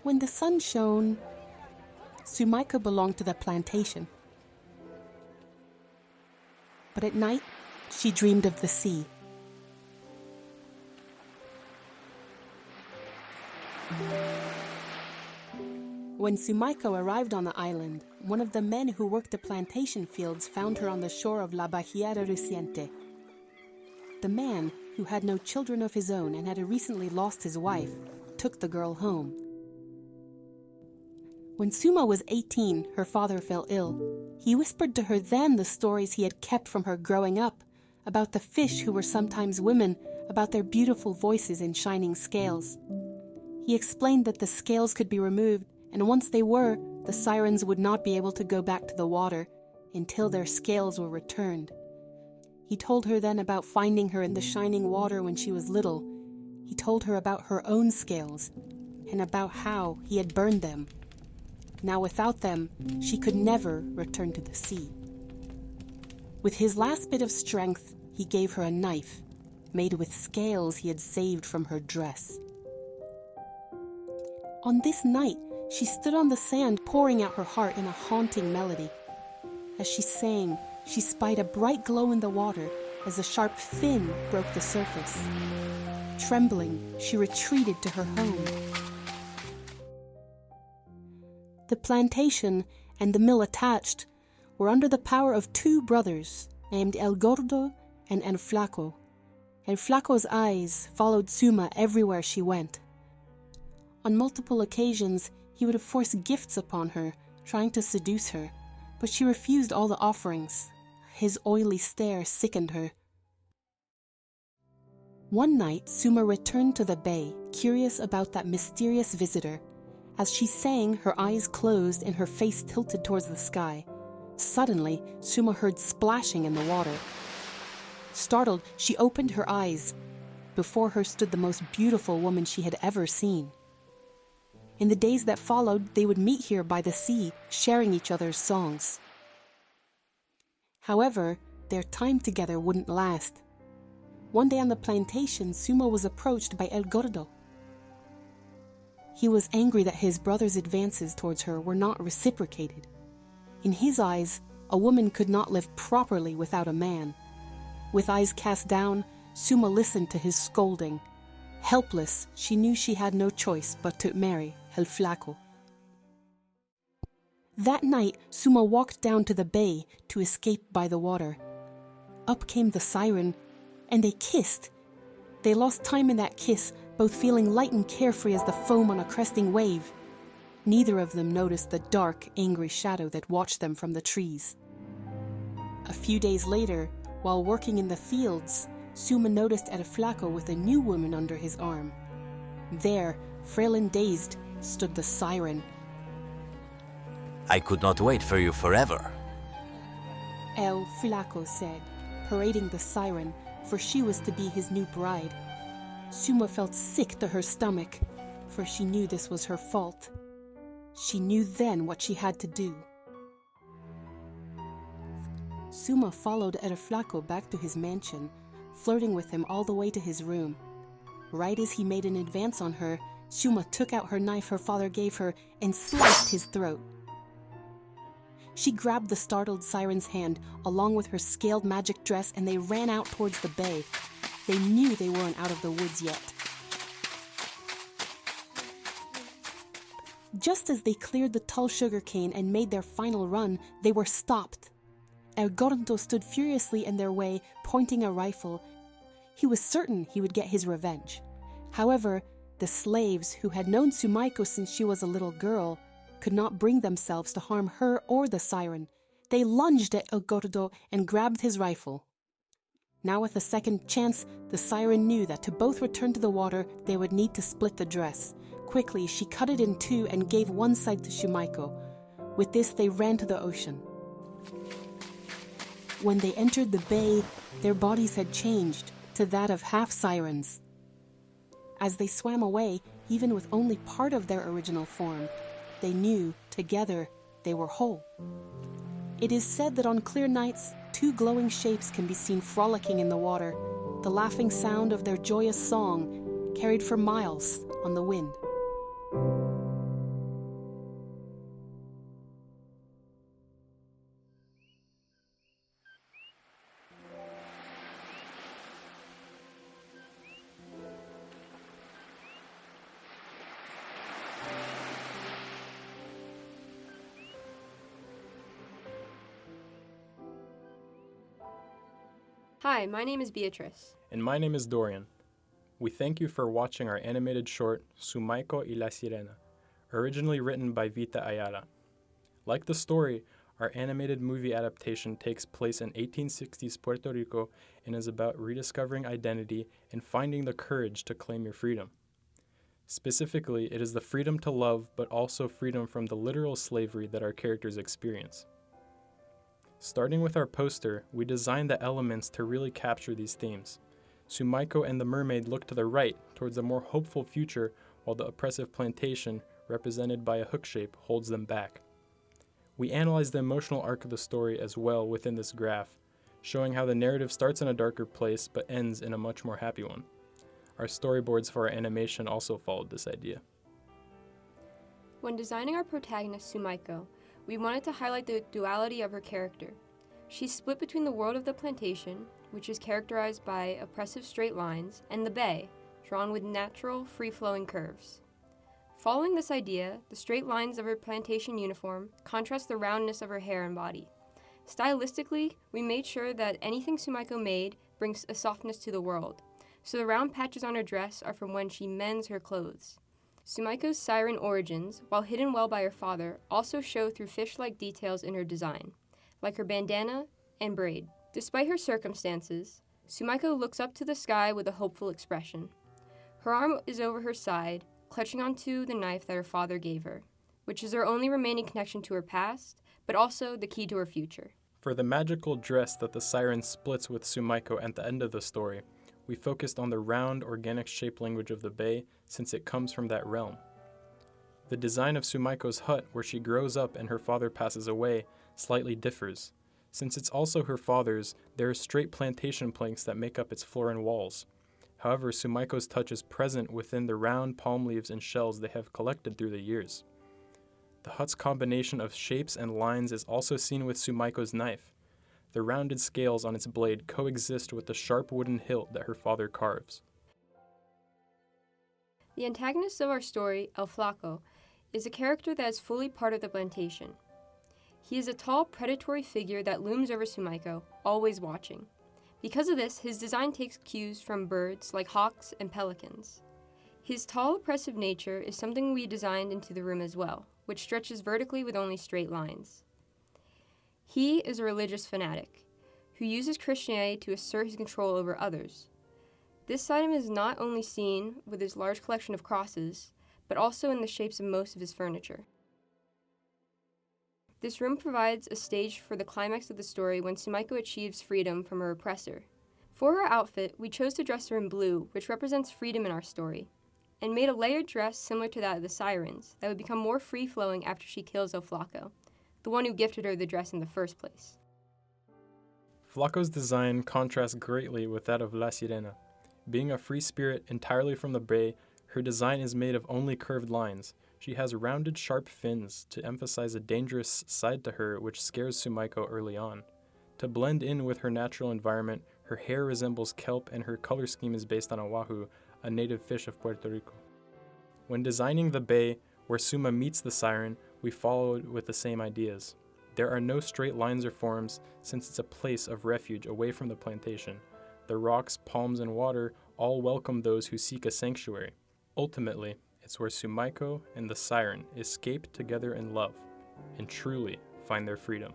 When the sun shone, Sumaiko belonged to the plantation. But at night, she dreamed of the sea. When Sumaiko arrived on the island, one of the men who worked the plantation fields found her on the shore of La Bahía Reluciente. The man, who had no children of his own and had recently lost his wife, took the girl home. When Suma was 18, her father fell ill. He whispered to her then the stories he had kept from her growing up, about the fish who were sometimes women, about their beautiful voices and shining scales. He explained that the scales could be removed, and once they were, the sirens would not be able to go back to the water until their scales were returned. He told her then about finding her in the shining water when she was little. He told her about her own scales, and about how he had burned them. Now without them, she could never return to the sea. With his last bit of strength, he gave her a knife, made with scales he had saved from her dress. On this night, she stood on the sand pouring out her heart in a haunting melody. As she sang, she spied a bright glow in the water as a sharp fin broke the surface. Trembling, she retreated to her home. The plantation and the mill attached were under the power of two brothers named El Gordo and El Flaco. El Flaco's eyes followed Suma everywhere she went. On multiple occasions, he would force gifts upon her, trying to seduce her, but she refused all the offerings. His oily stare sickened her. One night, Suma returned to the bay, curious about that mysterious visitor. As she sang, her eyes closed and her face tilted towards the sky. Suddenly, Suma heard splashing in the water. Startled, she opened her eyes. Before her stood the most beautiful woman she had ever seen. In the days that followed, they would meet here by the sea, sharing each other's songs. However, their time together wouldn't last. One day on the plantation, Suma was approached by El Gordo. He was angry that his brother's advances towards her were not reciprocated. In his eyes, a woman could not live properly without a man. With eyes cast down, Suma listened to his scolding. Helpless, she knew she had no choice but to marry El Flaco. That night, Suma walked down to the bay to escape by the water. Up came the siren, and they kissed. They lost time in that kiss, both feeling light and carefree as the foam on a cresting wave. Neither of them noticed the dark, angry shadow that watched them from the trees. A few days later, while working in the fields, Suma noticed El Flaco with a new woman under his arm. There, frail and dazed, stood the siren. I could not wait for you forever. El Flaco said, parading the siren, for she was to be his new bride. Suma felt sick to her stomach, for she knew this was her fault. She knew then what she had to do. Suma followed El Flaco back to his mansion, flirting with him all the way to his room. Right as he made an advance on her, Suma took out her knife her father gave her and sliced his throat. She grabbed the startled siren's hand along with her scaled magic dress, and they ran out towards the bay. They knew they weren't out of the woods yet. Just as they cleared the tall sugarcane and made their final run, they were stopped. El Gordo stood furiously in their way, pointing a rifle. He was certain he would get his revenge. However, the slaves, who had known Sumaiko since she was a little girl, could not bring themselves to harm her or the siren. They lunged at El Gordo and grabbed his rifle. Now with a second chance, the siren knew that to both return to the water, they would need to split the dress. Quickly, she cut it in two and gave one side to Sumaiko. With this, they ran to the ocean. When they entered the bay, their bodies had changed to that of half-sirens. As they swam away, even with only part of their original form, they knew, together, they were whole. It is said that on clear nights, two glowing shapes can be seen frolicking in the water, the laughing sound of their joyous song carried for miles on the wind. Hi, my name is Beatrice. And my name is Dorian. We thank you for watching our animated short, Sumaiko y la Sirena, originally written by Vita Ayala. Like the story, our animated movie adaptation takes place in 1860s Puerto Rico and is about rediscovering identity and finding the courage to claim your freedom. Specifically, it is the freedom to love, but also freedom from the literal slavery that our characters experience. Starting with our poster, we designed the elements to really capture these themes. Sumaiko and the mermaid look to the right, towards a more hopeful future, while the oppressive plantation, represented by a hook shape, holds them back. We analyze the emotional arc of the story as well within this graph, showing how the narrative starts in a darker place but ends in a much more happy one. Our storyboards for our animation also followed this idea. When designing our protagonist, Sumaiko, we wanted to highlight the duality of her character. She's split between the world of the plantation, which is characterized by oppressive straight lines, and the bay, drawn with natural, free-flowing curves. Following this idea, the straight lines of her plantation uniform contrast the roundness of her hair and body. Stylistically, we made sure that anything Sumaiko made brings a softness to the world, so the round patches on her dress are from when she mends her clothes. Sumaiko's siren origins, while hidden well by her father, also show through fish-like details in her design, like her bandana and braid. Despite her circumstances, Sumaiko looks up to the sky with a hopeful expression. Her arm is over her side, clutching onto the knife that her father gave her, which is her only remaining connection to her past, but also the key to her future. For the magical dress that the siren splits with Sumaiko at the end of the story, we focused on the round, organic-shaped language of the bay since it comes from that realm. The design of Sumaiko's hut, where she grows up and her father passes away, slightly differs. Since it's also her father's, there are straight plantation planks that make up its floor and walls. However, Sumaiko's touch is present within the round palm leaves and shells they have collected through the years. The hut's combination of shapes and lines is also seen with Sumaiko's knife. The rounded scales on its blade coexist with the sharp wooden hilt that her father carves. The antagonist of our story, El Flaco, is a character that is fully part of the plantation. He is a tall, predatory figure that looms over Sumaiko, always watching. Because of this, his design takes cues from birds like hawks and pelicans. His tall, oppressive nature is something we designed into the room as well, which stretches vertically with only straight lines. He is a religious fanatic who uses Christianity to assert his control over others. This item is not only seen with his large collection of crosses, but also in the shapes of most of his furniture. This room provides a stage for the climax of the story when Sumaiko achieves freedom from her oppressor. For her outfit, we chose to dress her in blue, which represents freedom in our story, and made a layered dress similar to that of the sirens that would become more free-flowing after she kills El Flaco, the one who gifted her the dress in the first place. Flaco's design contrasts greatly with that of La Sirena. Being a free spirit entirely from the bay, her design is made of only curved lines. She has rounded, sharp fins to emphasize a dangerous side to her which scares Sumaiko early on. To blend in with her natural environment, her hair resembles kelp and her color scheme is based on a wahoo, a native fish of Puerto Rico. When designing the bay, where Suma meets the siren, we followed with the same ideas. There are no straight lines or forms since it's a place of refuge away from the plantation. The rocks, palms, and water all welcome those who seek a sanctuary. Ultimately, it's where Sumaiko and the siren escape together in love and truly find their freedom.